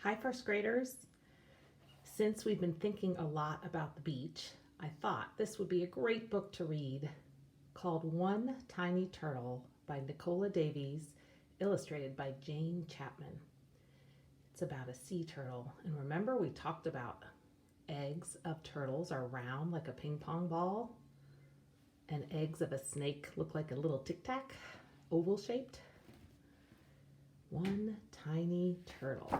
Hi, first graders. Since we've been thinking a lot about the beach, I thought this would be a great book to read called One Tiny Turtle by Nicola Davies, illustrated by Jane Chapman. It's about a sea turtle. And remember, we talked about eggs of turtles are round like a ping pong ball, and eggs of a snake look like a little tic tac, oval shaped. One tiny turtle.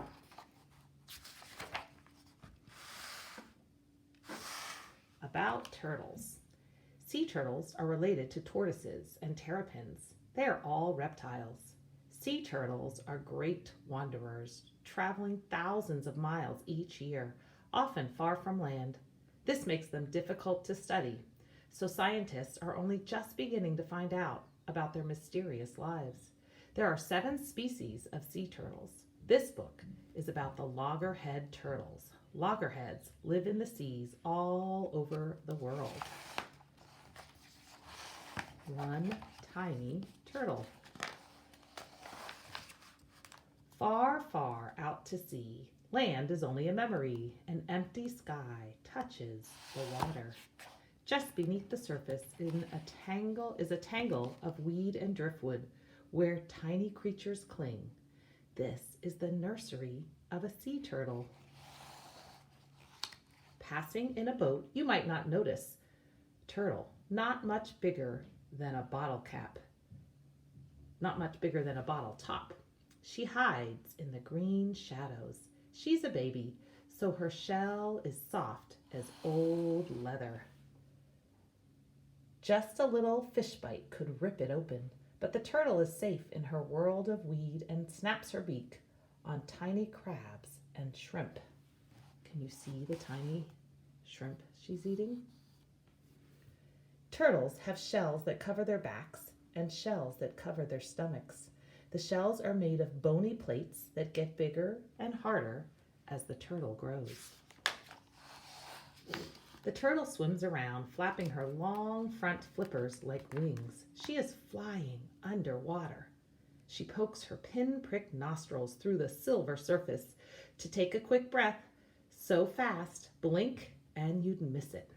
About turtles. Sea turtles are related to tortoises and terrapins. They are all reptiles. Sea turtles are great wanderers, traveling thousands of miles each year, often far from land. This makes them difficult to study, so scientists are only just beginning to find out about their mysterious lives. There are 7 species of sea turtles. This book is about the loggerhead turtles. Loggerheads live in the seas all over the world. One tiny turtle. Far, far out to sea, land is only a memory. An empty sky touches the water. Just beneath the surface is a tangle of weed and driftwood where tiny creatures cling. This is the nursery of a sea turtle. Passing in a boat, you might not notice. Turtle, not much bigger than a bottle cap, not much bigger than a bottle top. She hides in the green shadows. She's a baby, so her shell is soft as old leather. Just a little fish bite could rip it open, but the turtle is safe in her world of weed and snaps her beak on tiny crabs and shrimp. Can you see the tiny shrimp she's eating? Turtles have shells that cover their backs and shells that cover their stomachs. The shells are made of bony plates that get bigger and harder as the turtle grows. The turtle swims around, flapping her long front flippers like wings. She is flying underwater. She pokes her pin-pricked nostrils through the silver surface to take a quick breath. So fast, blink, and you'd miss it.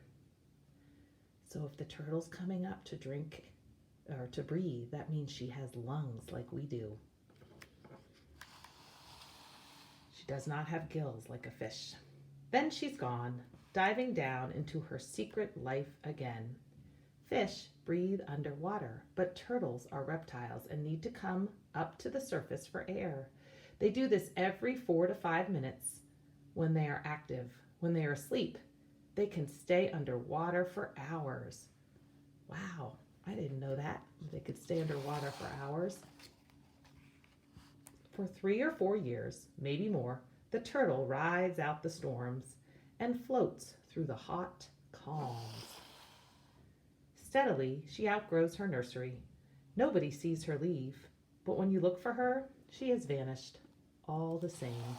So if the turtle's coming up to drink or to breathe, that means she has lungs like we do. She does not have gills like a fish. Then she's gone, diving down into her secret life again. Fish breathe underwater, but turtles are reptiles and need to come up to the surface for air. They do this every 4 to 5 minutes when they are active. When they are asleep, they can stay underwater for hours. Wow, I didn't know that. They could stay underwater for hours. For 3 or 4 years, maybe more, the turtle rides out the storms and floats through the hot calms. Steadily, she outgrows her nursery. Nobody sees her leave, but when you look for her, she has vanished all the same.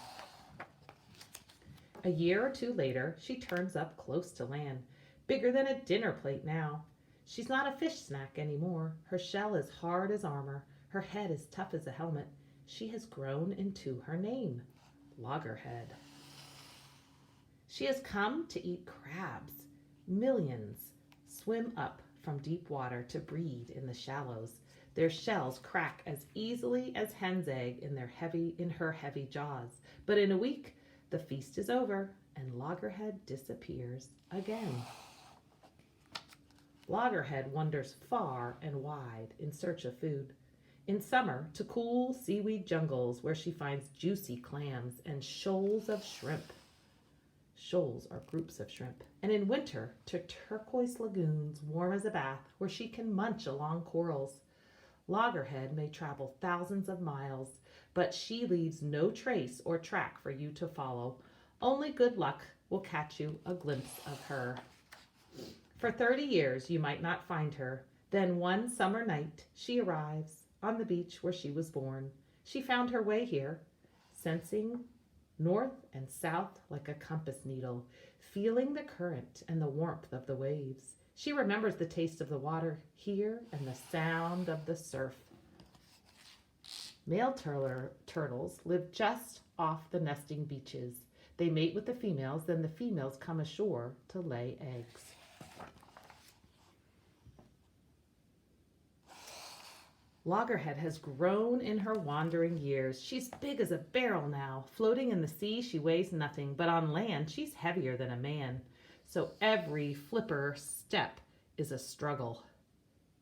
A year or 2 later, she turns up close to land, bigger than a dinner plate now. She's not a fish snack anymore. Her shell is hard as armor. Her head is tough as a helmet. She has grown into her name, Loggerhead. She has come to eat crabs. Millions swim up from deep water to breed in the shallows. Their shells crack as easily as hen's egg in her heavy jaws. But in a week, the feast is over and Loggerhead disappears again. Loggerhead wanders far and wide in search of food. In summer, to cool seaweed jungles where she finds juicy clams and shoals of shrimp. Shoals are groups of shrimp. And in winter, to turquoise lagoons warm as a bath where she can munch along corals. Loggerhead may travel thousands of miles, but she leaves no trace or track for you to follow. Only good luck will catch you a glimpse of her. For 30 years, you might not find her. Then one summer night, she arrives on the beach where she was born. She found her way here, sensing north and south like a compass needle, feeling the current and the warmth of the waves. She remembers the taste of the water here and the sound of the surf. Male turtles live just off the nesting beaches. They mate with the females, then the females come ashore to lay eggs. Loggerhead has grown in her wandering years. She's big as a barrel now. Floating in the sea, she weighs nothing, but on land, she's heavier than a man. So every flipper step is a struggle.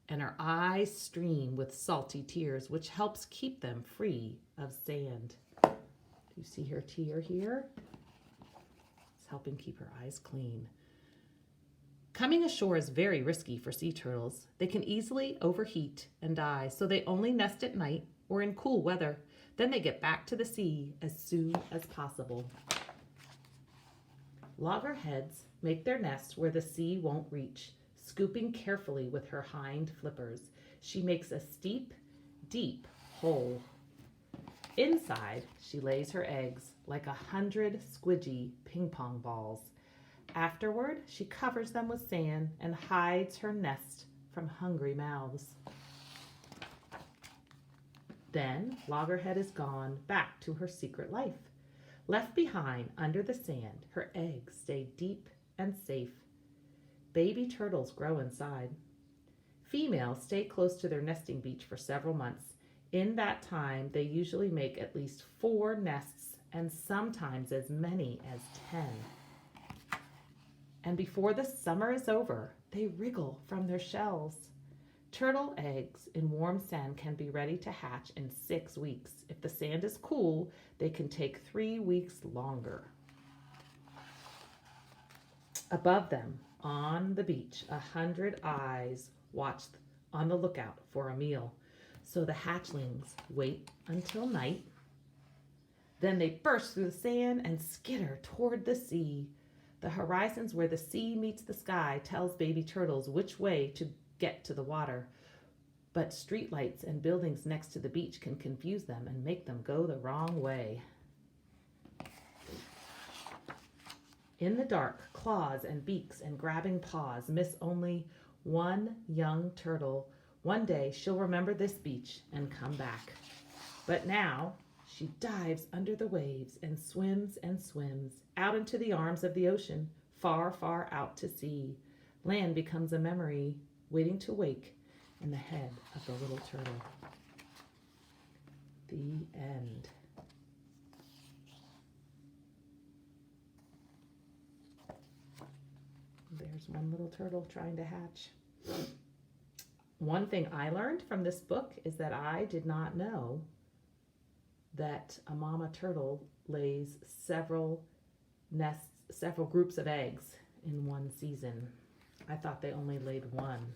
And her eyes stream with salty tears, which helps keep them free of sand. Do you see her tear here? It's helping keep her eyes clean. Coming ashore is very risky for sea turtles. They can easily overheat and die, so they only nest at night or in cool weather. Then they get back to the sea as soon as possible. Loggerheads make their nest where the sea won't reach, scooping carefully with her hind flippers. She makes a steep, deep hole. Inside, she lays her eggs like 100 squidgy ping pong balls. Afterward, she covers them with sand and hides her nest from hungry mouths. Then Loggerhead is gone back to her secret life. Left behind under the sand, her eggs stay deep and safe. Baby turtles grow inside. Females stay close to their nesting beach for several months. In that time, they usually make at least 4 nests and sometimes as many as 10. And before the summer is over, they wriggle from their shells. Turtle eggs in warm sand can be ready to hatch in 6 weeks. If the sand is cool, they can take 3 weeks longer. Above them, on the beach, 100 eyes watch on the lookout for a meal. So the hatchlings wait until night. Then they burst through the sand and skitter toward the sea. The horizons where the sea meets the sky tells baby turtles which way to get to the water. But streetlights and buildings next to the beach can confuse them and make them go the wrong way. In the dark, claws and beaks and grabbing paws miss only one young turtle. One day she'll remember this beach and come back. But now she dives under the waves and swims out into the arms of the ocean, far, far out to sea. Land becomes a memory waiting to wake in the head of the little turtle. The end. There's one little turtle trying to hatch. One thing I learned from this book is that I did not know that a mama turtle lays several nests, several groups of eggs in one season. I thought they only laid one.